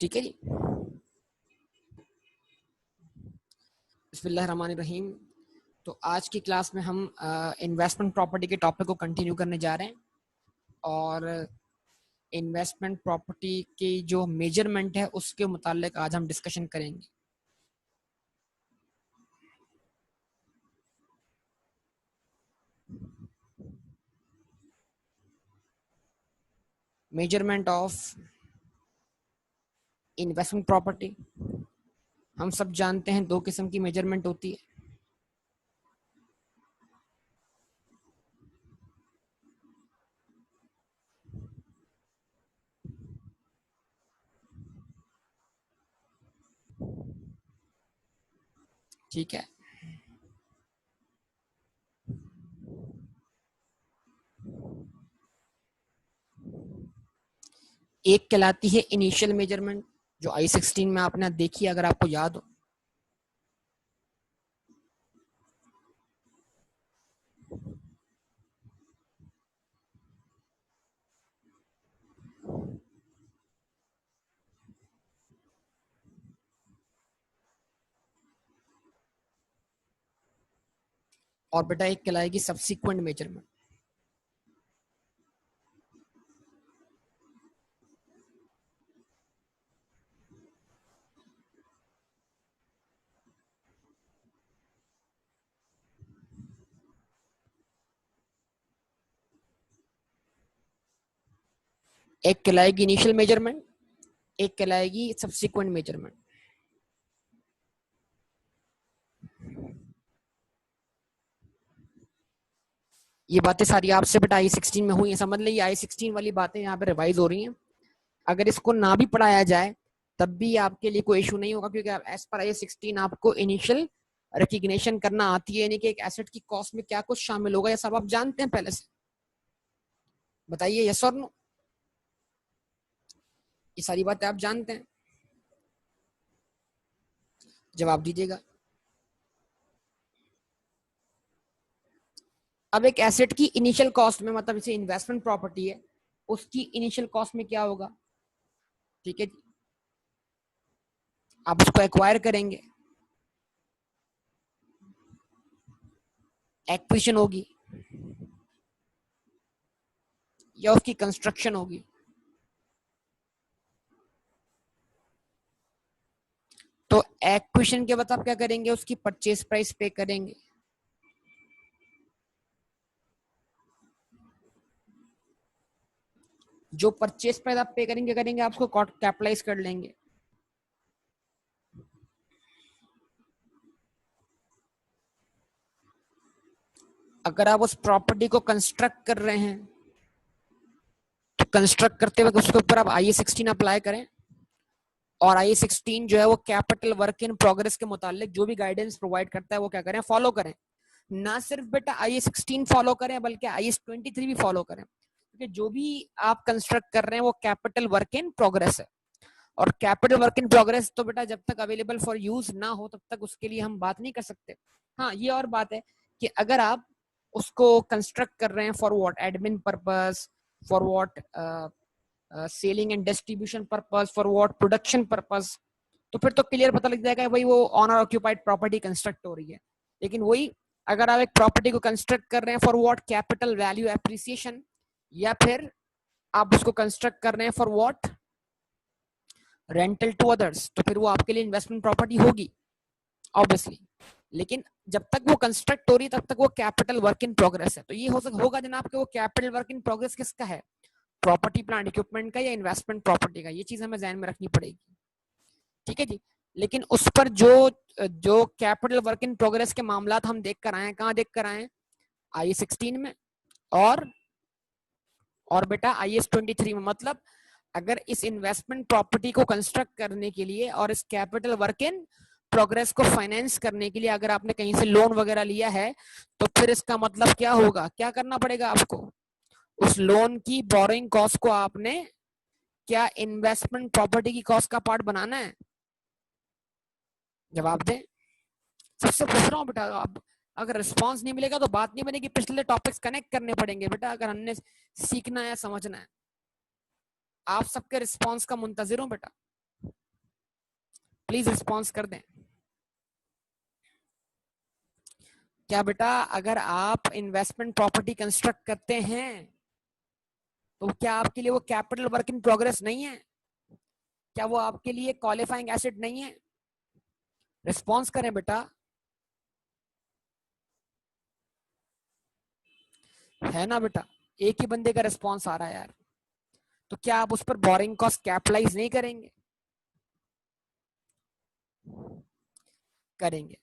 ठीक है जी। बिस्मिल्लाहिर्रहमानिर्रहीम। तो आज की क्लास में हम इन्वेस्टमेंट प्रॉपर्टी के टॉपिक को कंटिन्यू करने जा रहे हैं और इन्वेस्टमेंट प्रॉपर्टी की जो मेजरमेंट है उसके मुताल्लिक आज हम डिस्कशन करेंगे। Measurement of investment property. हम सब जानते हैं दो किस्म की मेजरमेंट होती है। ठीक है, एक कहलाती है इनिशियल मेजरमेंट जो I-16 में आपने देखी, अगर आपको याद हो। और बेटा एक कहलाएगी सब्सिक्वेंट मेजरमेंट। एक कहलाएगी इनिशियल मेजरमेंट, एक कहलाएगी सब्सिक्वेंट मेजरमेंट। ये बातें सारी आपसे बेटा I-16 में हुई है, समझ लीजिए I-16 वाली बातें यहाँ पे रिवाइज हो रही हैं। अगर इसको ना भी पढ़ाया जाए तब भी आपके लिए कोई इशू नहीं होगा, क्योंकि एज पर I-16 आपको इनिशियल रिकग्निशन करना आती है, यानी कि एक एसेट की कॉस्ट में क्या कुछ शामिल होगा, ये सब आप जानते हैं पहले से। बताइए यस और नो, ये सारी बातें आप जानते हैं? जवाब दीजिएगा। अब एक एसेट की इनिशियल कॉस्ट में, मतलब इसे इन्वेस्टमेंट प्रॉपर्टी है, उसकी इनिशियल कॉस्ट में क्या होगा? ठीक है जी, आप उसको एक्वायर करेंगे, एक्विजिशन होगी या उसकी कंस्ट्रक्शन होगी। तो एक्विजिशन के बाद आप क्या करेंगे? उसकी परचेज प्राइस पे करेंगे। जो परचेज प्राइस आप पे करेंगे आप उसको कैपिटलाइज कर लेंगे। अगर आप उस प्रॉपर्टी को कंस्ट्रक्ट कर रहे हैं तो कंस्ट्रक्ट करते वक्त उसके ऊपर आप I-16 अप्लाई करें, और I-16 जो है वो कैपिटल वर्क इन प्रोग्रेस के मुतालिक जो भी गाइडेंस प्रोवाइड करता है वो क्या करें? फॉलो करें। ना सिर्फ बेटा I-16 फॉलो करें बल्कि I-23 भी फॉलो करें, क्योंकि जो भी आप कंस्ट्रक्ट कर रहे हैं वो कैपिटल वर्क इन प्रोग्रेस है। और कैपिटल वर्क इन प्रोग्रेस तो बेटा जब तक अवेलेबल फॉर यूज ना हो तब तक उसके लिए हम बात नहीं कर सकते। हाँ, ये और बात है कि अगर आप उसको कंस्ट्रक्ट कर रहे हैं for what? Admin purpose, for what selling and distribution purpose, for what production purpose, तो फिर तो क्लियर पता लग जाएगा भाई वो ऑनर ऑक्यूपाइड प्रॉपर्टी कंस्ट्रक्ट हो रही है। लेकिन वही अगर आप एक प्रॉपर्टी को कंस्ट्रक्ट कर रहे हैं for what? Capital value appreciation, या फिर आप उसको कंस्ट्रक्ट कर रहे हैं for what? Rental to others, तो फिर वो आपके लिए इन्वेस्टमेंट प्रॉपर्टी होगी ऑब्वियसली। लेकिन जब तक वो कंस्ट्रक्ट हो रही है तब तक वो कैपिटल वर्क इन प्रोग्रेस है। तो ये होगा जनाब कि वो कैपिटल वर्क इन प्रोग्रेस किसका है? प्रॉपर्टी प्लांट इक्विपमेंट का या इन्वेस्टमेंट प्रॉपर्टी का? ये चीज हमें ध्यान में रखनी पड़ेगी। ठीक है जी। लेकिन उस पर जो जो कैपिटल वर्क इन प्रोग्रेस के मामला हम देख कर आए, कहाँ देख कर आए? I-16 में और बेटा I-23 में। मतलब अगर इस इन्वेस्टमेंट प्रॉपर्टी को कंस्ट्रक्ट करने के लिए और इस कैपिटल वर्क इन प्रोग्रेस को फाइनेंस करने के लिए अगर आपने कहीं से लोन वगैरह लिया है तो फिर इसका मतलब क्या होगा? क्या करना पड़ेगा आपको? उस लोन की बोरोइंग कॉस्ट को आपने क्या इन्वेस्टमेंट प्रॉपर्टी की कॉस्ट का पार्ट बनाना है? जवाब दें। सबसे पूछ रहा हूँ बेटा, अब अगर रिस्पांस नहीं मिलेगा तो बात नहीं बनेगी। पिछले टॉपिक्स कनेक्ट करने पड़ेंगे बेटा अगर हमने सीखना है, समझना है। आप सबके रिस्पांस का मुंतजिर हूं बेटा। प्लीज रिस्पॉन्स कर दें। क्या बेटा अगर आप इन्वेस्टमेंट प्रॉपर्टी कंस्ट्रक्ट करते हैं तो क्या आपके लिए वो कैपिटल वर्क इन प्रोग्रेस नहीं है? क्या वो आपके लिए क्वालिफाइंग एसेट नहीं है? रिस्पॉन्स करें बेटा। है ना बेटा, एक ही बंदे का रिस्पॉन्स आ रहा है यार। तो क्या आप उस पर बोरिंग कॉस्ट कैपिटलाइज नहीं करेंगे? करेंगे।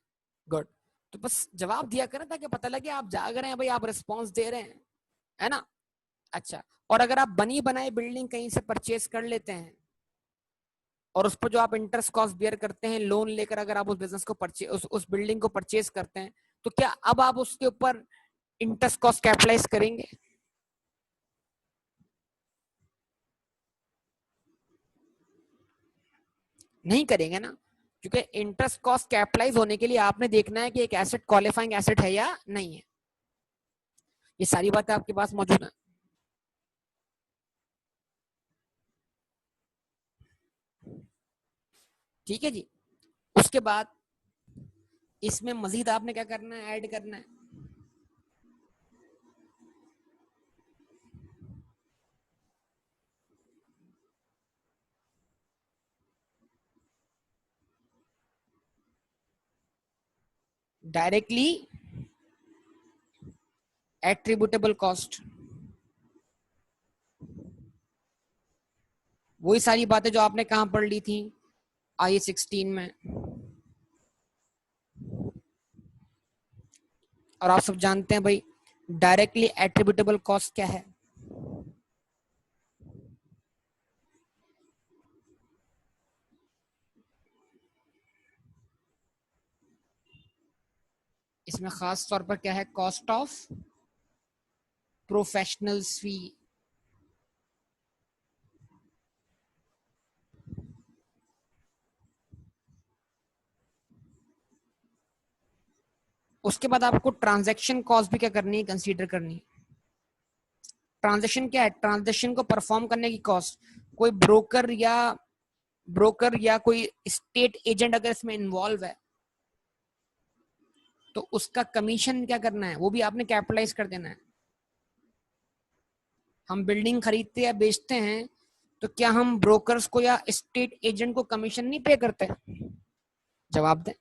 गुड। तो बस जवाब दिया करें ताकि पता लगे आप जाग रहे हैं भाई, आप रिस्पॉन्स दे रहे हैं, है ना? अच्छा, और अगर आप बनी बनाई बिल्डिंग कहीं से परचेज कर लेते हैं और उस पर जो आप इंटरेस्ट कॉस्ट बियर करते हैं लोन लेकर, अगर आप उस बिजनेस को परचेज उस बिल्डिंग को परचेज करते हैं, तो क्या अब आप उसके ऊपर इंटरेस्ट कॉस्ट कैपिटलाइज करेंगे? नहीं करेंगे ना, क्योंकि इंटरेस्ट कॉस्ट कैपिटलाइज होने के लिए आपने देखना है कि एक एसेट क्वालिफाइंग एसेट है या नहीं है। ये सारी बातें आपके पास मौजूद है। ठीक है जी। उसके बाद इसमें मजीद आपने क्या करना है, ऐड करना है। डायरेक्टली एट्रीब्यूटेबल कॉस्ट, वही सारी बातें जो आपने कहां पढ़ ली थी, IE16 में। और आप सब जानते हैं भाई डायरेक्टली एट्रीब्यूटेबल कॉस्ट क्या है। इसमें खास तौर पर क्या है, कॉस्ट ऑफ प्रोफेशनल्स फी। उसके बाद आपको ट्रांजैक्शन कॉस्ट भी क्या करनी है, कंसीडर करनी है। ट्रांजैक्शन क्या है, ट्रांजैक्शन को परफॉर्म करने की कॉस्ट। कोई ब्रोकर या कोई स्टेट एजेंट अगर इसमें इन्वॉल्व है तो उसका कमीशन क्या करना है, वो भी आपने कैपिटलाइज कर देना है। हम बिल्डिंग खरीदते या बेचते हैं तो क्या हम ब्रोकर्स को या स्टेट एजेंट को कमीशन नहीं पे करते? जवाब दें,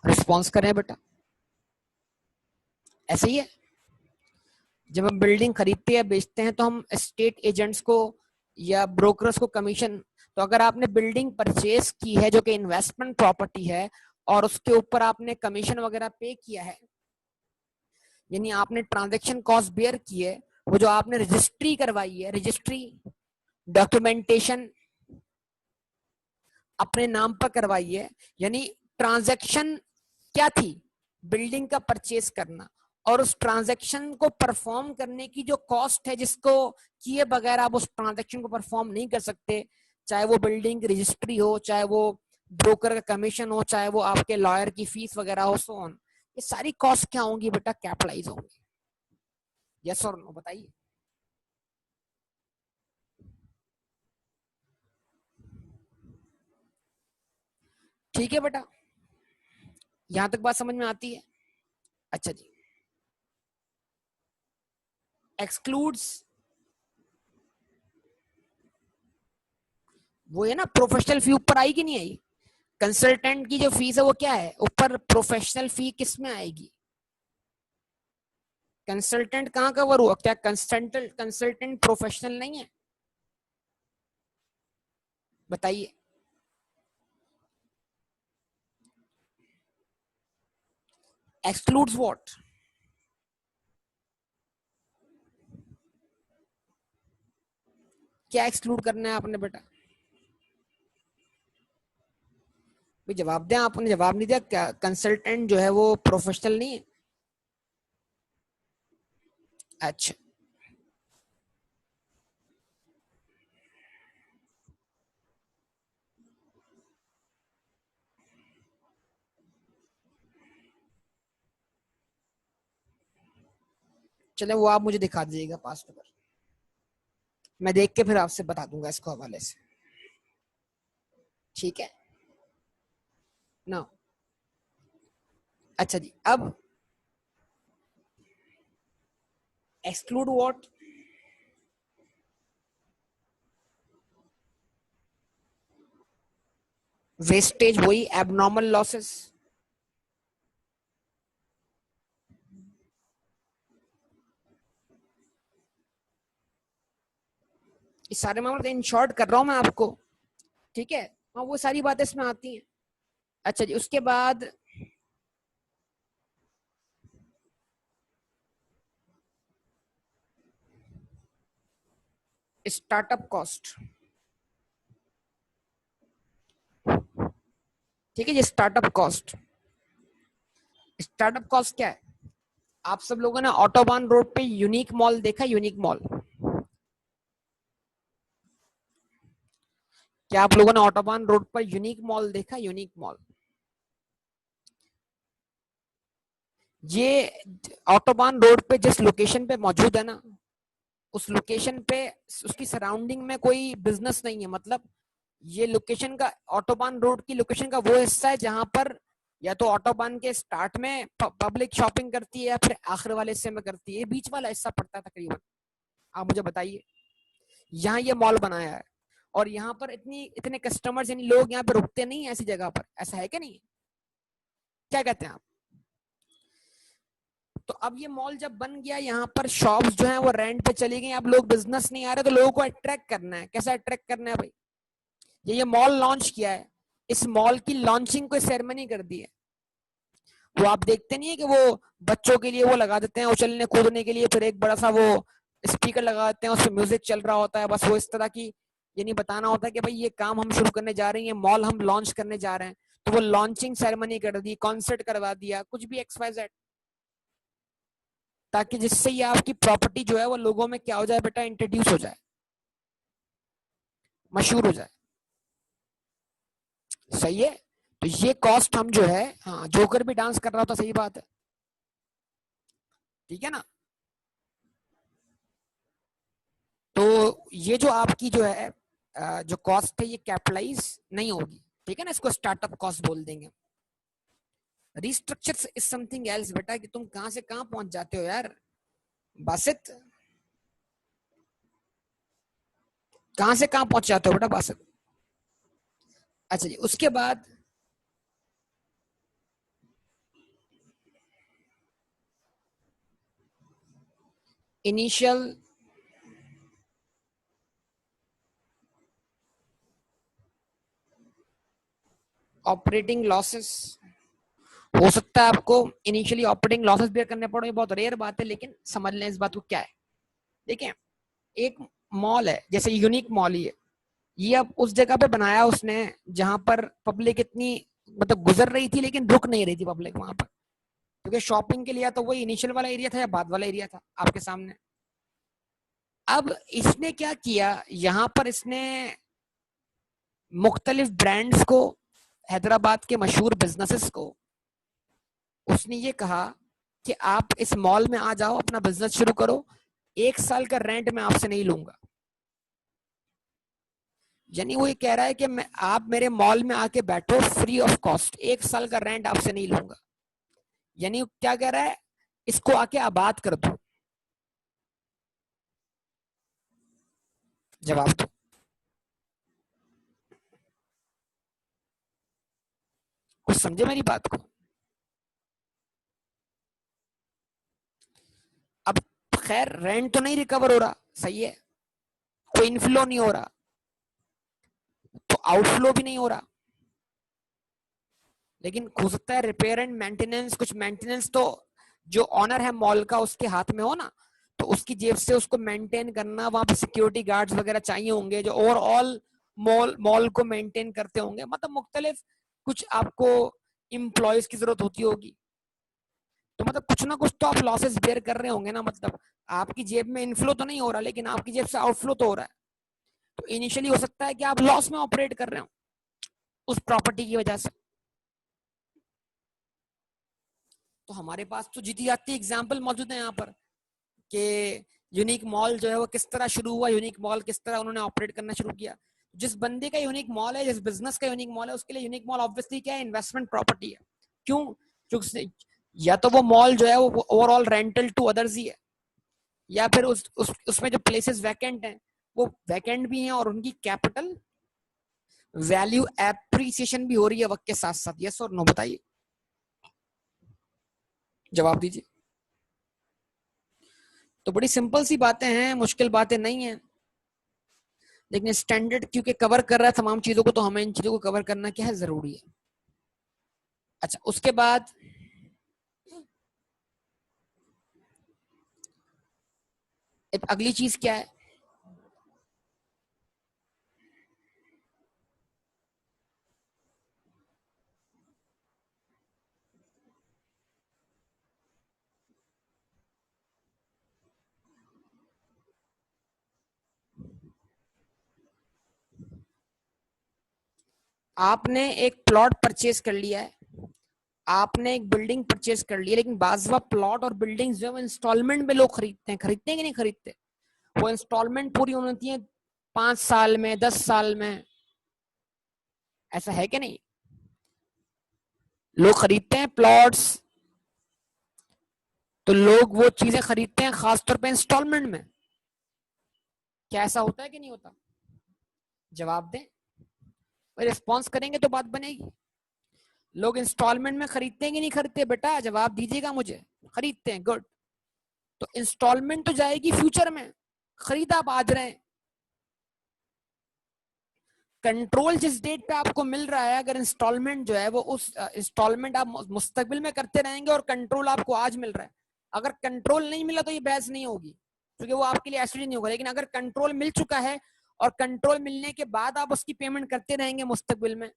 रिस्पॉन्स करें बेटा। ऐसे ही है, जब हम बिल्डिंग खरीदते या बेचते हैं तो हम स्टेट एजेंट्स को या ब्रोकर्स को कमीशन। तो अगर आपने बिल्डिंग परचेज की है जो कि इन्वेस्टमेंट प्रॉपर्टी है और उसके ऊपर आपने कमीशन वगैरह पे किया है, यानी आपने ट्रांजैक्शन कॉस्ट बेयर की है, वो जो आपने रजिस्ट्री करवाई है, रजिस्ट्री डॉक्यूमेंटेशन अपने नाम पर करवाई है, यानी ट्रांजैक्शन क्या थी, बिल्डिंग का परचेज करना। और उस ट्रांजैक्शन को परफॉर्म करने की जो कॉस्ट है, जिसको किए बगैर आप उस ट्रांजैक्शन को परफॉर्म नहीं कर सकते, चाहे वो बिल्डिंग की रजिस्ट्री हो, चाहे वो ब्रोकर का कमीशन हो, चाहे वो आपके लॉयर की फीस वगैरह हो, सो ऑन। ये सारी कॉस्ट क्या होंगी बेटा, कैपिटलाइज होंगी। यस और नो बताइए। ठीक है बेटा, यहां तक बात समझ में आती है? अच्छा जी। एक्सक्लूड्स, वो है ना प्रोफेशनल फी, ऊपर आई कि नहीं आई? कंसल्टेंट की जो फीस है वो क्या है, ऊपर प्रोफेशनल फी किस में आएगी? कंसल्टेंट कहाँ कवर हुआ, क्या कंसल्टेंट कंसल्टेंट प्रोफेशनल नहीं है? बताइए। Excludes what? क्या एक्सक्लूड करना है आपने बेटा? भाई जवाब दें, आपने जवाब नहीं दिया। क्या कंसल्टेंट जो है वो प्रोफेशनल नहीं है? अच्छा, चले वो आप मुझे दिखा दीजिएगा पास पेपर, मैं देख के फिर आपसे बता दूंगा इसको हवाले से। ठीक है ना। अच्छा जी, अब एक्सक्लूड व्हाट, वेस्टेज वही एबनॉर्मल लॉसेस, इस सारे मामले इन शॉर्ट कर रहा हूं मैं आपको, ठीक है। हाँ वो सारी बातें इसमें आती हैं। अच्छा जी, उसके बाद स्टार्टअप कॉस्ट, ठीक है जी। स्टार्टअप कॉस्ट, स्टार्टअप कॉस्ट क्या है? आप सब लोगों ने ऑटोबान रोड पे यूनिक मॉल देखा? यूनिक मॉल, क्या आप लोगों ने ऑटोबान रोड पर यूनिक मॉल देखा? यूनिक मॉल, ये ऑटोबान रोड पे जिस लोकेशन पे मौजूद है ना, उस लोकेशन पे उसकी सराउंडिंग में कोई बिजनेस नहीं है। मतलब ये लोकेशन का, ऑटोबान रोड की लोकेशन का वो हिस्सा है जहां पर या तो ऑटोबान के स्टार्ट में पब्लिक शॉपिंग करती है या फिर आखिर वाले हिस्से में करती है, बीच वाला हिस्सा पड़ता है तकरीबन। आप मुझे बताइए, यहाँ ये मॉल बनाया है और यहाँ पर इतने कस्टमर्स यानी लोग यहाँ पे रुकते नहीं है ऐसी जगह पर, ऐसा है क्या? नहीं, क्या कहते हैं आप? तो अब ये मॉल जब बन गया, यहाँ पर शॉप्स जो है वो रेंट पे चली गई, अब लोग बिजनेस नहीं आ रहे, तो लोगों को अट्रैक्ट करना है। कैसा अट्रैक्ट करना है भाई? ये मॉल लॉन्च किया है, इस मॉल की लॉन्चिंग को सेरेमनी कर दी है। वो आप देखते नहीं है कि वो बच्चों के लिए वो लगा देते हैं उछलने कूदने के लिए, फिर एक बड़ा सा वो स्पीकर लगा देते हैं, उसमें म्यूजिक चल रहा होता है, बस वो इस तरह की ये नहीं बताना होता कि भाई ये काम हम शुरू करने जा रहे हैं, मॉल हम लॉन्च करने जा रहे हैं। तो वो लॉन्चिंग सेरेमनी कर दी, कॉन्सर्ट करवा दिया, कुछ भी XYZ, ताकि जिससे ये आपकी प्रॉपर्टी जो है वो लोगों में क्या हो जाए बेटा, इंट्रोड्यूस हो जाए, मशहूर हो जाए। सही है। तो ये कॉस्ट हम जो है, हाँ जोकर भी डांस कर रहा होता, सही बात है, ठीक है ना। तो ये जो आपकी जो है जो कॉस्ट है ये कैपिटलाइज नहीं होगी, ठीक है ना, इसको स्टार्टअप कॉस्ट बोल देंगे। रिस्ट्रक्चर इज समथिंग एल्स बेटा, कि तुम कहां से कहां पहुंच जाते हो यार बासित, कहां से कहां पहुंच जाते हो बेटा बासित। अच्छा जी, उसके बाद इनिशियल ऑपरेटिंग लॉसेस, हो सकता है आपको इनिशियली ऑपरेटिंग लॉसेस बेयर करने पड़े, बहुत रेयर बात है, लेकिन समझ लें इस बात को क्या है। देखिए, एक मॉल है जैसे यूनिक मॉल ही है, ये अब उस जगह पे बनाया उसने जहां पर पब्लिक इतनी मतलब गुजर रही थी लेकिन रुक नहीं रही थी पब्लिक वहां पर, क्योंकि शॉपिंग के लिए तो वही इनिशियल वाला एरिया था या बाद वाला एरिया था आपके सामने। अब इसने क्या किया, यहाँ पर इसने मुख्तलिफ ब्रांड्स को, हैदराबाद के मशहूर बिजनेसेस को, उसने ये कहा कि आप इस मॉल में आ जाओ, अपना बिजनेस शुरू करो, 1 साल का रेंट मैं आपसे नहीं लूंगा। यानी वो ये कह रहा है कि मैं, आप मेरे मॉल में आके बैठो फ्री ऑफ कॉस्ट, 1 साल का रेंट आपसे नहीं लूंगा। यानी क्या कह रहा है, इसको आके आबाद कर दो। जवाब दो, कुछ समझे मेरी बात को? अब खैर रेंट तो नहीं रिकवर हो रहा, सही है, कोई इनफ्लो नहीं हो रहा, तो आउटफ्लो भी नहीं हो रहा, लेकिन हो सकता है रिपेयर एंड मेंटेनेंस, कुछ मेंटेनेंस तो जो ऑनर है मॉल का उसके हाथ में हो ना, तो उसकी जेब से उसको मेंटेन करना, वहां पे सिक्योरिटी गार्ड्स वगैरह चाहिए होंगे जो ओवरऑल मॉल मॉल को मेंटेन करते होंगे, मतलब मुख्तलिफ कुछ आपको इम्प्लॉयज की जरूरत होती होगी। तो मतलब कुछ ना कुछ तो आप लॉसेस बेयर कर रहे होंगे ना, मतलब आपकी जेब में इनफ्लो तो नहीं हो रहा लेकिन आपकी जेब से आउटफ्लो तो हो रहा है। तो इनिशियली हो सकता है कि आप लॉस में ऑपरेट कर रहे हो उस प्रॉपर्टी की वजह से। तो हमारे पास तो जीती जाती एग्जाम्पल मौजूद है यहाँ पर कि यूनिक मॉल जो है वो किस तरह शुरू हुआ, यूनिक मॉल किस तरह उन्होंने ऑपरेट करना शुरू किया। जिस बंदे का यूनिक मॉल है, जिस बिजनेस का यूनिक मॉल है, उसके लिए यूनिक मॉल ऑब्वियसली क्या है, इन्वेस्टमेंट प्रॉपर्टी है। क्यों? क्योंकि या तो वो मॉल जो है वो ओवरऑल रेंटल टू अदर्स ही है, या फिर उसमें जो प्लेसेस वैकेंट हैं वो वैकेंट भी हैं और उनकी कैपिटल वैल्यू एप्रिसिएशन भी हो रही है वक्त के साथ साथ। यस और नो बताइए, जवाब दीजिए। तो बड़ी सिंपल सी बातें हैं, मुश्किल बातें नहीं है, लेकिन स्टैंडर्ड क्योंकि कवर कर रहा है तमाम चीजों को, तो हमें इन चीजों को कवर करना क्या है, जरूरी है। अच्छा, उसके बाद अगली चीज क्या है, आपने एक प्लॉट परचेज कर लिया है, आपने एक बिल्डिंग परचेज कर ली है, लेकिन बाजवा प्लॉट और बिल्डिंग जो है इंस्टॉलमेंट में लोग खरीदते हैं, खरीदते हैं कि नहीं खरीदते? वो इंस्टॉलमेंट पूरी होती है 5 साल में, 10 साल में, ऐसा है कि नहीं? लोग खरीदते हैं प्लॉट्स, तो लोग वो चीजें खरीदते हैं खासतौर पे इंस्टॉलमेंट में। क्या ऐसा होता है कि नहीं होता? जवाब दें, रिस्पॉन्स करेंगे तो बात बनेगी। लोग इंस्टॉलमेंट में खरीदते हैं कि नहीं खरीदते बेटा, जवाब दीजिएगा मुझे। खरीदते हैं, गुड। तो इंस्टॉलमेंट तो जाएगी फ्यूचर में, खरीद आप आज रहे हैं। कंट्रोल जिस डेट पे आपको मिल रहा है, अगर इंस्टॉलमेंट जो है वो उस इंस्टॉलमेंट आप मुस्तकबिल में करते रहेंगे और कंट्रोल आपको आज मिल रहा है। अगर कंट्रोल नहीं मिला तो ये बहस नहीं होगी, क्योंकि वो आपके लिए एसिड नहीं होगा। लेकिन अगर कंट्रोल मिल चुका है और कंट्रोल मिलने के बाद आप उसकी पेमेंट करते रहेंगे मुस्तकबिल में,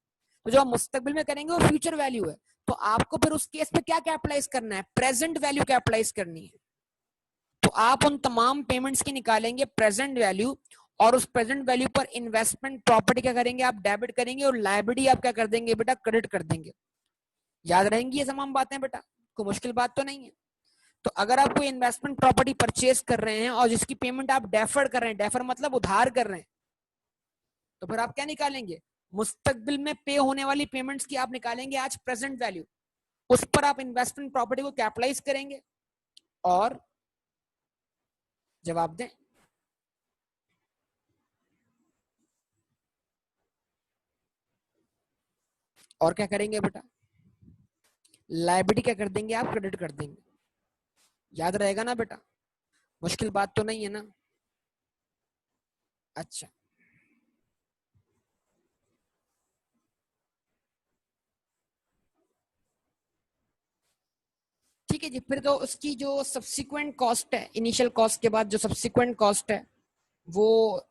तो जो आप मुस्तकबिल में करेंगे वो फ्यूचर वैल्यू है। तो आपको फिर उस केस पे क्या कैपिटलाइज करना है, प्रेजेंट वैल्यू कैपिटलाइज करनी है। तो आप उन तमाम पेमेंट्स की निकालेंगे प्रेजेंट वैल्यू, और उस प्रेजेंट वैल्यू पर इन्वेस्टमेंट प्रॉपर्टी क्या करेंगे, आप डेबिट करेंगे, और लायबिलिटी आप क्या कर देंगे बेटा, क्रेडिट कर देंगे। याद रहेंगी ये तमाम बातें बेटा, कोई मुश्किल बात तो नहीं है। तो अगर आप कोई इन्वेस्टमेंट प्रॉपर्टी परचेज कर रहे हैं और जिसकी पेमेंट आप डेफर कर रहे हैं, डेफर मतलब उधार कर रहे हैं, तो फिर आप क्या निकालेंगे, मुस्तकबिल में पे होने वाली पेमेंट्स की आप निकालेंगे आज प्रेजेंट वैल्यू, उस पर आप इन्वेस्टमेंट प्रॉपर्टी को कैपिटलाइज करेंगे। और जवाब दें, और क्या करेंगे बेटा, लायबिलिटी क्या कर देंगे, आप क्रेडिट कर देंगे। याद रहेगा ना बेटा, मुश्किल बात तो नहीं है ना? अच्छा, ठीक है जी। फिर तो उसकी जो सब्सिक्वेंट कॉस्ट है, इनिशियल कॉस्ट के बाद जो सब्सिक्वेंट कॉस्ट है, वो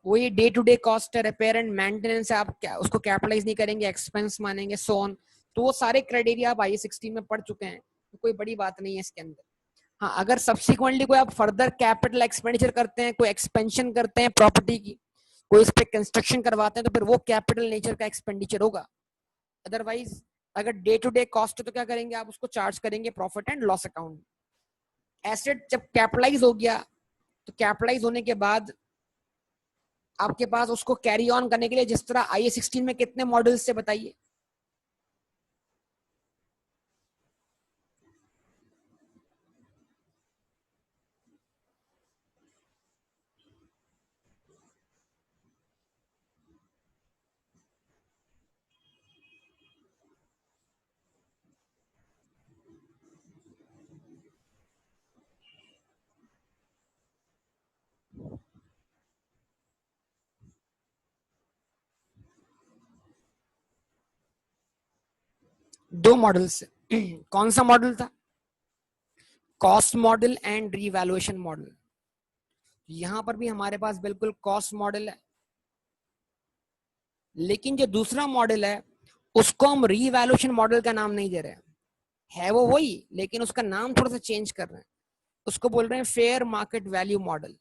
वही डे टू डे कॉस्ट है, रिपेयर एंड मेंटेनेंस है, आप क्या उसको कैपिटलाइज नहीं करेंगे, एक्सपेंस मानेंगे, सो ऑन। तो वो सारे क्राइटेरिया आप IE16 में पढ़ चुके हैं, तो कोई बड़ी बात नहीं है इसके अंदर। हाँ, अगर सब्सिक्वेंटली कोई आप फर्दर कैपिटल एक्सपेंडिचर करते हैं, कोई एक्सपेंशन करते हैं प्रॉपर्टी की, कोई इस पे कंस्ट्रक्शन करवाते हैं, तो फिर वो कैपिटल नेचर का एक्सपेंडिचर होगा। अदरवाइज अगर डे टू डे कॉस्ट है तो क्या करेंगे, आप उसको चार्ज करेंगे profit and loss account. Asset जब कैपिटलाइज हो गया, तो कैपिटलाइज होने के बाद आपके पास उसको कैरी ऑन करने के लिए, जिस तरह IE16 में कितने मॉडल्स से बताइए? दो मॉडल से। कौन सा मॉडल था? Cost model and revaluation model. यहां पर भी हमारे पास बिल्कुल कॉस्ट मॉडल है, लेकिन जो दूसरा मॉडल है उसको हम रीवैल्यूएशन मॉडल का नाम नहीं दे रहे हैं, है वो वही, लेकिन उसका नाम थोड़ा सा चेंज कर रहे हैं। उसको बोल रहे हैं fair market value model.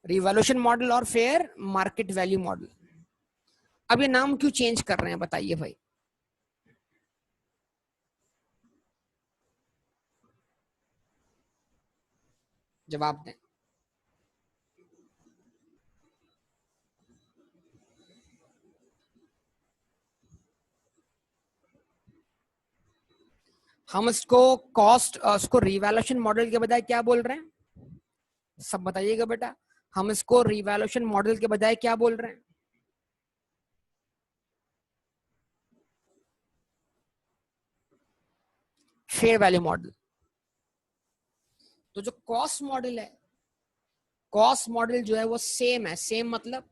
Revolution model और फेयर मार्केट वैल्यू मॉडल। अब ये नाम क्यों चेंज कर रहे हैं बताइए भाई? जवाब दें। हम इसको कॉस्ट, उसको रिवैल्यूएशन मॉडल के बजाय क्या बोल रहे हैं? सब बताइएगा बेटा, हम इसको रिवैल्यूएशन मॉडल के बजाय क्या बोल रहे हैं? Fair value model. तो जो कॉस्ट मॉडल है, कॉस्ट मॉडल जो है वो सेम है। सेम मतलब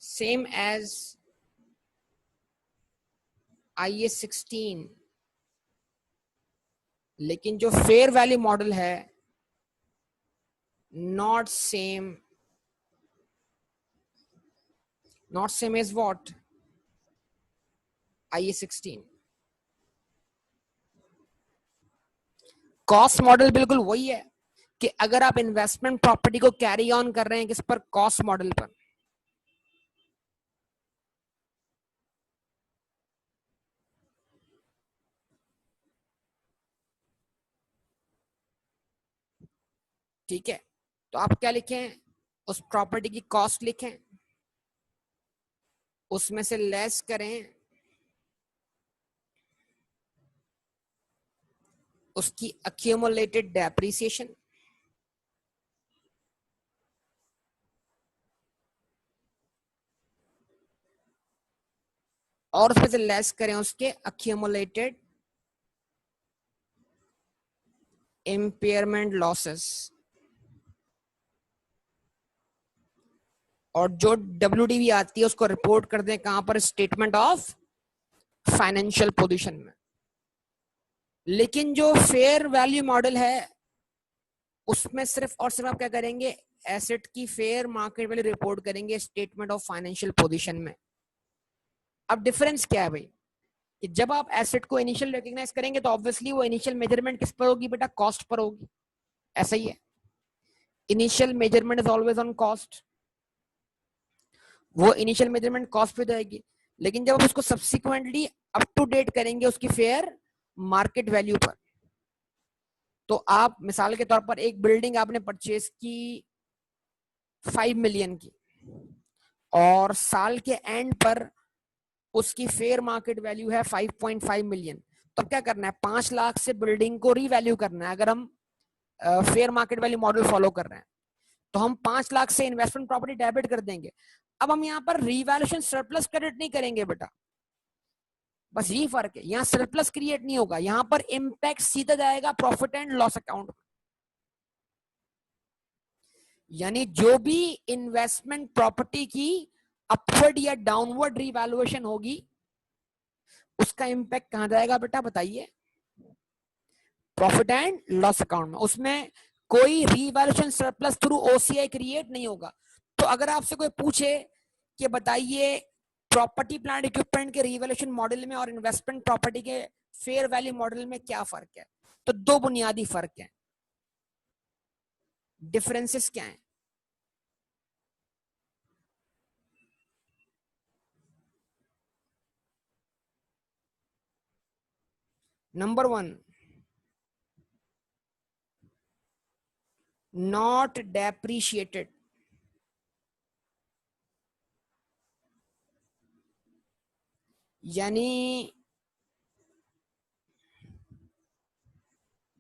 सेम एज IAS 16, लेकिन जो फेयर वैल्यू मॉडल है not same. Not same is what? IAS 16। Cost model बिल्कुल वही है कि अगर आप इन्वेस्टमेंट प्रॉपर्टी को कैरी ऑन कर रहे हैं किस पर? कॉस्ट मॉडल पर। ठीक है, तो आप क्या लिखें? उस प्रॉपर्टी की कॉस्ट लिखें, उसमें से लेस करें उसकी accumulated depreciation, और उसमें से लेस करें उसके accumulated impairment losses, और जो WDV आती है उसको रिपोर्ट कर दें कहां पर? स्टेटमेंट ऑफ फाइनेंशियल पोजीशन में। लेकिन जो फेयर वैल्यू मॉडल है उसमें सिर्फ और सिर्फ आप क्या करेंगे? एसेट की फेयर मार्केट वैल्यू रिपोर्ट करेंगे स्टेटमेंट ऑफ फाइनेंशियल पोजीशन में। अब डिफरेंस क्या है भाई? कि जब आप एसेट को इनिशियल रिकॉग्नाइज करेंगे तो ऑब्वियसली वो इनिशियल मेजरमेंट किस पर होगी बेटा? कॉस्ट पर होगी। ऐसा ही है, initial measurement is always on cost, वो इनिशियल मेजरमेंट कॉस्ट पे जाएगी। लेकिन जब आप उसको सब्सिक्वेंटली अप टू डेट करेंगे उसकी फेयर मार्केट वैल्यू पर, तो आप मिसाल के तौर पर एक बिल्डिंग आपने परचेज की 5 मिलियन की, और साल के एंड पर उसकी फेयर मार्केट वैल्यू है 5.5 मिलियन, तो क्या करना है? 5 लाख से बिल्डिंग को रीवैल्यू करना है। अगर हम fair market value model follow कर रहे हैं तो हम 5 लाख से इन्वेस्टमेंट प्रॉपर्टी डेबिट कर देंगे। अब हम यहाँ पर रीवैल्यूएशन सरप्लस क्रेडिट नहीं करेंगे बेटा, बस यही फर्क है। यहाँ सरप्लस क्रिएट नहीं होगा, यहाँ पर इंपैक्ट सीधा जाएगा प्रॉफिट एंड लॉस अकाउंट में। यानी जो भी इन्वेस्टमेंट प्रॉपर्टी की अपवर्ड या डाउनवर्ड रिवैल्यूएशन होगी उसका इंपैक्ट कहां जाएगा बेटा? बताइए। प्रॉफिट एंड लॉस अकाउंट में। उसमें कोई revaluation surplus through OCI create नहीं होगा। तो अगर आपसे कोई पूछे कि बताइए प्रॉपर्टी प्लांट इक्विपमेंट के रिवैल्यूएशन मॉडल में और इन्वेस्टमेंट प्रॉपर्टी के फेयर वैल्यू मॉडल में क्या फर्क है, तो दो बुनियादी फर्क है। डिफरेंसेस क्या है? नंबर 1, नॉट डेप्रिशिएटेड, यानी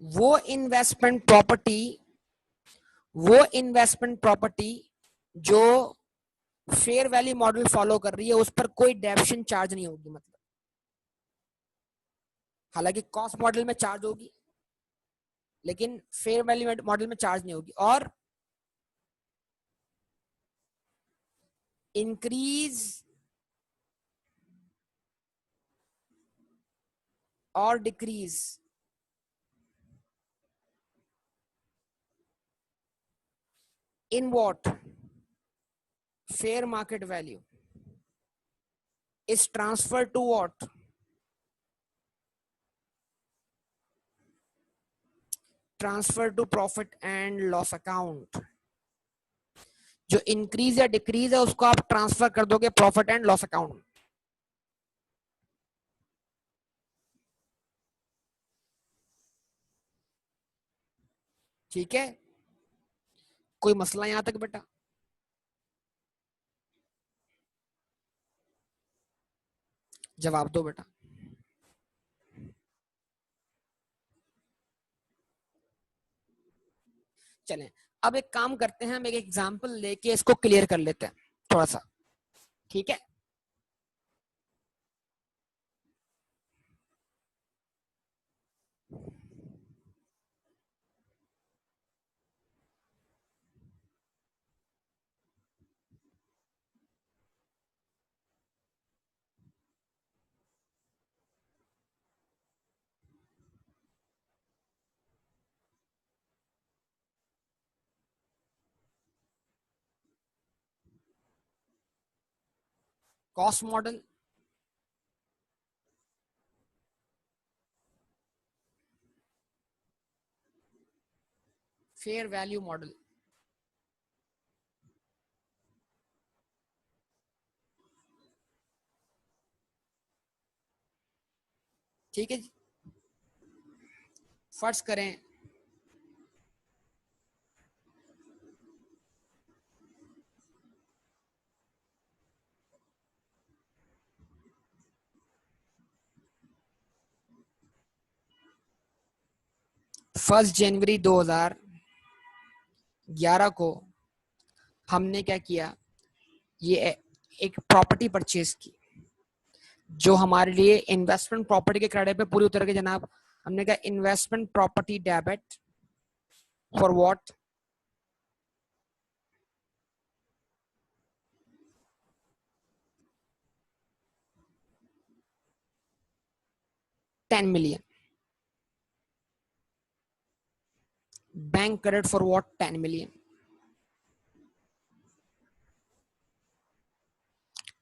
वो इन्वेस्टमेंट प्रॉपर्टी जो फेयर वैल्यू मॉडल फॉलो कर रही है उस पर कोई डेप्शन चार्ज नहीं होगी। मतलब हालांकि कॉस्ट मॉडल में चार्ज होगी लेकिन फेयर वैल्यू मॉडल में चार्ज नहीं होगी। और इंक्रीज और decrease in what? Fair market value is transfer to what? Transfer to profit and loss account. जो इंक्रीज या डिक्रीज है उसको आप ट्रांसफर कर दोगे प्रॉफिट एंड लॉस अकाउंट में। ठीक है, कोई मसला यहां तक बेटा? जवाब दो बेटा। चलें, अब एक काम करते हैं, हम एक एग्जांपल लेके इसको क्लियर कर लेते हैं थोड़ा सा, ठीक है? Cost model, fair value model, ठीक है जी। फर्ज करें 1 जनवरी 2011 को हमने क्या किया, ये एक प्रॉपर्टी परचेज की जो हमारे लिए इन्वेस्टमेंट प्रॉपर्टी के क्रेडिट पे पूरी उतर के जनाब। हमने कहा investment property debit for what, 10 million, bank credit for what, 10 million,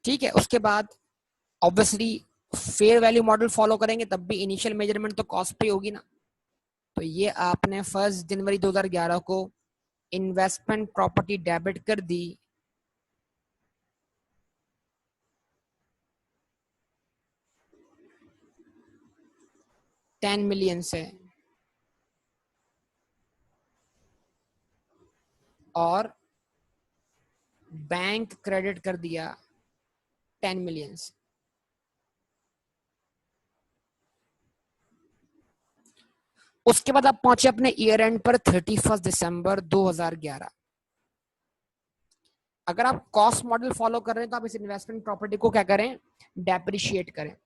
ठीक है। उसके बाद obviously fair value model follow करेंगे तब भी इनिशियल मेजरमेंट तो कॉस्ट पे होगी ना। तो ये आपने 1 जनवरी 2011 को इन्वेस्टमेंट प्रॉपर्टी डेबिट कर दी 10 million से, और बैंक क्रेडिट कर दिया 10 million से। उसके बाद आप पहुंचे अपने ईयर एंड पर 31 दिसंबर 2011। अगर आप कॉस्ट मॉडल फॉलो कर रहे हैं तो आप इस इन्वेस्टमेंट प्रॉपर्टी को क्या करें, डेप्रिशिएट करें।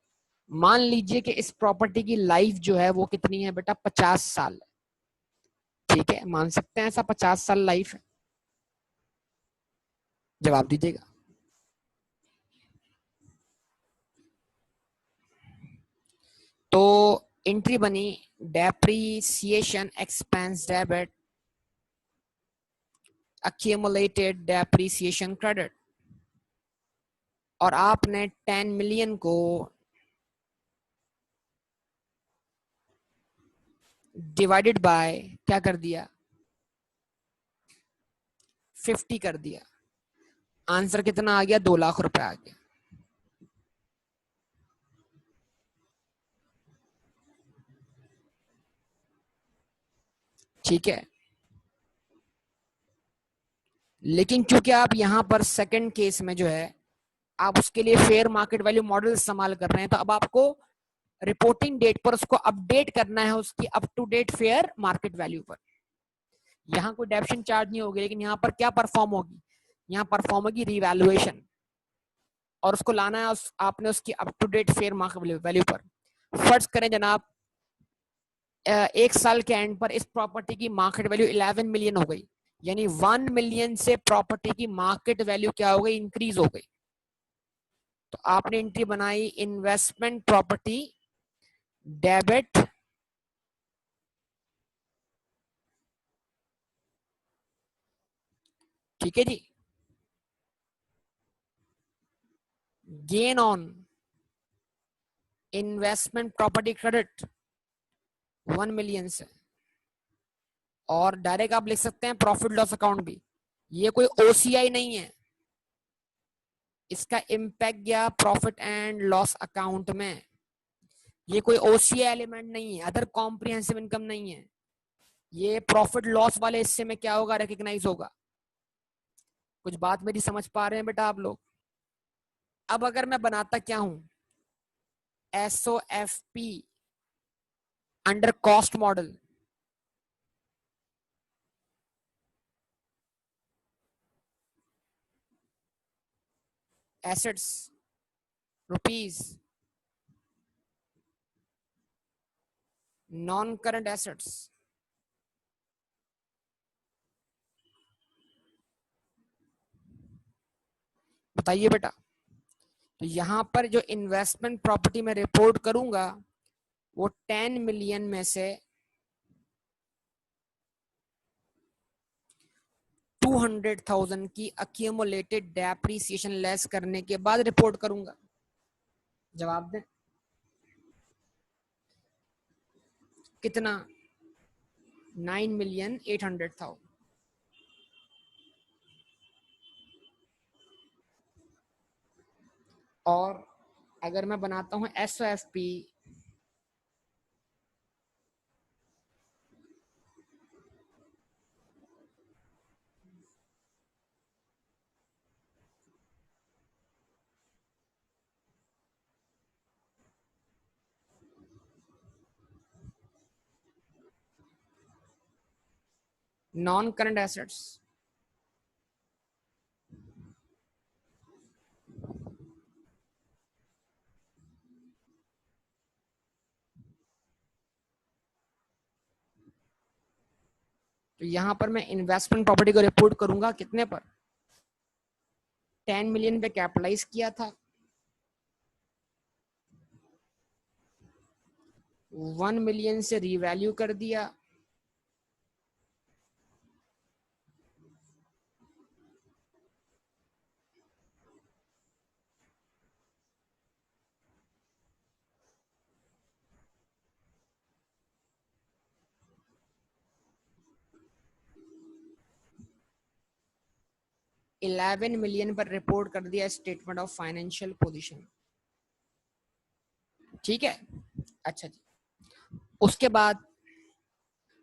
मान लीजिए कि इस प्रॉपर्टी की लाइफ जो है वो कितनी है बेटा, 50 साल, ठीक है? मान सकते हैं ऐसा 50 साल लाइफ है? जवाब दीजिएगा। तो एंट्री बनी depreciation expense debit accumulated depreciation credit, और आपने 10 मिलियन को डिवाइडेड बाय क्या कर दिया, 50 कर दिया। आंसर कितना आ गया, 2 लाख रुपए आ गया। ठीक है, लेकिन क्योंकि आप यहां पर सेकंड केस में जो है आप उसके लिए फेयर मार्केट वैल्यू मॉडल इस्तेमाल कर रहे हैं, तो अब आपको रिपोर्टिंग डेट पर उसको अपडेट करना है उसकी up to date fair market value पर। यहाँ कोई डेप्शन चार्ज नहीं होगी, लेकिन यहाँ पर क्या परफॉर्म होगी, यहाँ परफॉर्म होगी रिवैल्यूएशन, और उसको लाना है आपने उसकी up to date fair market value पर। फर्ज करें जनाब 1 साल के एंड पर इस प्रॉपर्टी की मार्केट वैल्यू 11 मिलियन हो गई, यानी 1 मिलियन से प्रॉपर्टी की मार्केट वैल्यू क्या हो गई, इंक्रीज हो गई। तो आपने एंट्री बनाई इन्वेस्टमेंट प्रॉपर्टी डेबिट ठीक है जी, gain on investment property credit 1 million से, और डायरेक्ट आप लिख सकते हैं प्रॉफिट लॉस अकाउंट भी। ये कोई ओसीआई नहीं है, इसका इम्पैक्ट गया प्रॉफिट एंड लॉस अकाउंट में। ये कोई ओसीआई एलिमेंट नहीं है, अदर कॉम्प्रिहेंसिव इनकम नहीं है, ये प्रॉफिट लॉस वाले हिस्से में क्या होगा, रिकग्नाइज होगा। कुछ बात मेरी समझ पा रहे हैं बेटा आप लोग? अब अगर मैं बनाता क्या हूं, SOFP under cost model, assets rupees, non current assets, बताइए बेटा। तो यहां पर जो इन्वेस्टमेंट प्रॉपर्टी में रिपोर्ट करूंगा वो 10 मिलियन में से 200,000 की अक्यूमुलेटेड डेप्रिसिएशन लेस करने के बाद रिपोर्ट करूंगा। जवाब दें कितना, 9,800,000। और अगर मैं बनाता हूं SOFP नॉन करंट एसेट्स, तो यहां पर मैं इन्वेस्टमेंट प्रॉपर्टी को रिपोर्ट करूंगा कितने पर, 10 मिलियन पे कैपिटलाइज किया था, 1 मिलियन से रीवैल्यू कर दिया, इलेवन मिलियन पर रिपोर्ट कर दिया स्टेटमेंट ऑफ फाइनेंशियल पोजीशन। ठीक है, अच्छा जी। उसके बाद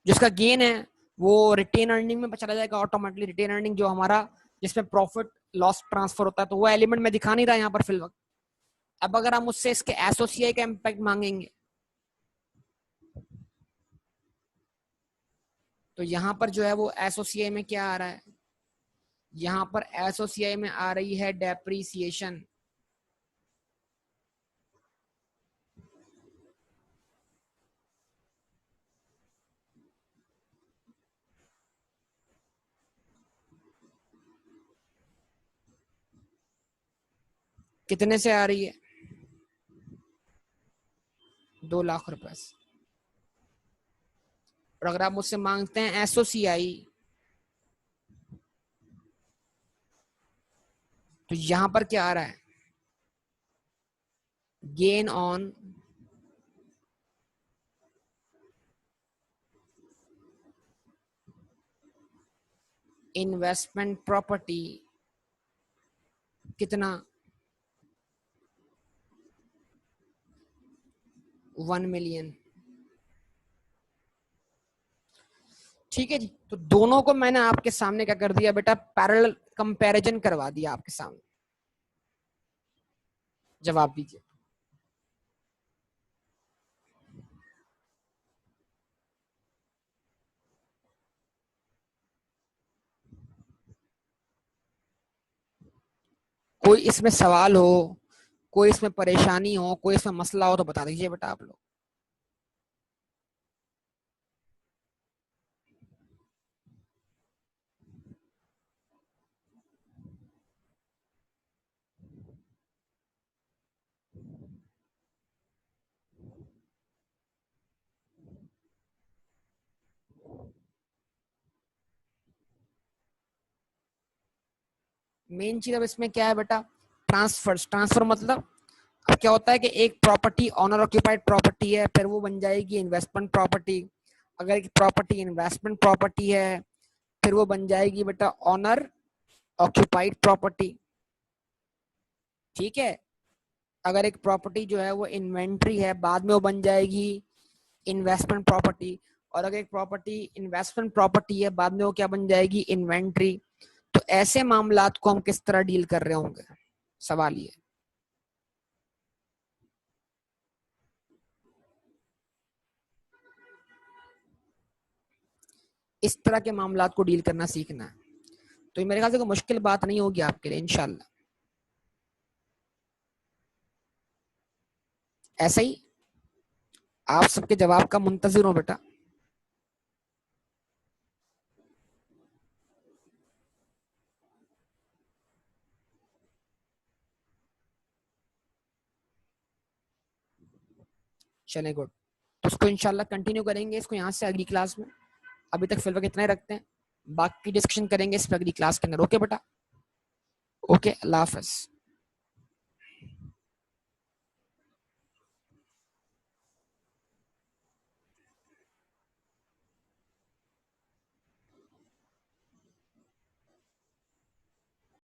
जिसका गेन है वो रिटेन अर्निंग में चला जाएगा ऑटोमेटिकली। रिटेन अर्निंग जो हमारा जिसमें प्रॉफिट लॉस ट्रांसफर होता है, तो वो एलिमेंट में दिखा नहीं रहा यहाँ पर फिल वक्त। अब अगर हम उससे इसके एसोसिएट का इम्पैक्ट मांगेंगे तो यहाँ पर जो है वो एसोसिएट में क्या आ रहा है, यहाँ पर एसोसिएट में आ रही है डेप्रीसिएशन। कितने से आ रही है, 2 लाख रुपए से। और अगर आप मुझसे मांगते हैं एसोसीआई, तो यहां पर क्या आ रहा है, गेन ऑन इन्वेस्टमेंट प्रॉपर्टी कितना, 1 मिलियन। ठीक है जी। तो दोनों को मैंने आपके सामने क्या कर दिया बेटा, पैरेलल कंपैरिजन करवा दिया आपके सामने। जवाब दीजिए। कोई इसमें सवाल हो, कोई इसमें परेशानी हो, कोई इसमें मसला हो तो बता दीजिए बेटा आप लोग। मेन चीज अब इसमें क्या है बेटा, ट्रांसफर मतलब अब क्या होता है कि एक प्रॉपर्टी ऑनर ऑक्यूपाइड प्रॉपर्टी है, फिर वो बन जाएगी इन्वेस्टमेंट प्रॉपर्टी। अगर एक प्रॉपर्टी इन्वेस्टमेंट प्रॉपर्टी है फिर वो बन जाएगी बेटा ऑनर ऑक्यूपाइड प्रॉपर्टी। ठीक है। अगर एक प्रॉपर्टी जो है वो इन्वेंट्री है, बाद में वो बन जाएगी इन्वेस्टमेंट प्रॉपर्टी। और अगर एक प्रॉपर्टी इन्वेस्टमेंट प्रॉपर्टी है, बाद में वो क्या बन जाएगी, इन्वेंट्री। तो ऐसे मामलात को हम किस तरह डील कर रहे होंगे, सवाल ये। इस तरह के मामलात को डील करना सीखना है। तो ये मेरे ख्याल से कोई मुश्किल बात नहीं होगी आपके लिए इंशाल्लाह। ऐसे ही आप सबके जवाब का मुंतजिर हूं बेटा। चले गुड। तो उसको इंशाल्लाह कंटिन्यू करेंगे इसको यहाँ से अगली क्लास में। अभी तक फिलहाल इतना ही रखते हैं, बाकी डिस्कशन करेंगे इस पर अगली क्लास के अंदर। ओके बेटा, ओके, अल्लाह हाफ़िज़।